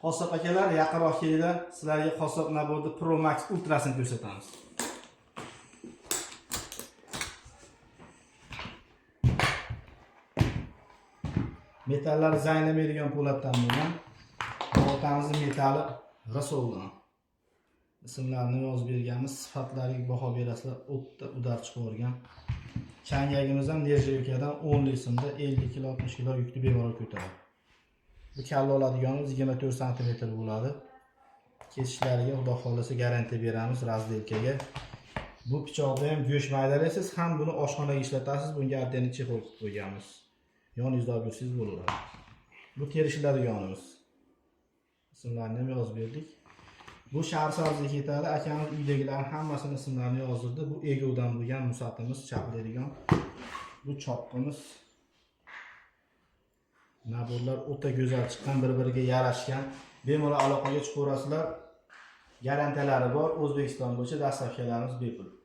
Qassob akalar, yaqinroq kelinglar. Sizlarga qassob naborda Pro Max Ultrasini ko'rsatamiz. Metallar zaynamaydigan po'latdan bo'lgan. Baltamizning metali Rasuldan. Ismlarini yozib berganmiz, sifatlariga baho berasizlar. O'tda udar chiqargan. Changagimiz ham Nerjevkadan 10 litrda 50 kg 60 kg yukni bemalol ko'taradi. Bu kalla oladiganimiz 24 sm bo'ladi. Kesishlariga xudo xolasa garantiya beramiz razdelkaga. Bu pichoqda ham go'sht maydalaysiz, ham buni oshxonaga ishlatasiz. Bunga ateni chexol qilib qo'yganmiz. Yoningizda olib yursangiz bo'laveradi. Bu terishiladiganimiz. Ismlarini ham yozib berdik. Bu Sharsabzga ketadi. Akamiz uydagilarning hammasini ismlarini yozdirdi. Bu Egodan bo'lgan musatimiz chaplaydigan. Bu chopqimiz. Naborlar o'ta go'zal chiqqan, bir-biriga yarashgan. Bemalol aloqaga chiqaverasizlar. Garantiyalari bor. O'zbekiston bo'yicha dastavkalarimiz bepul.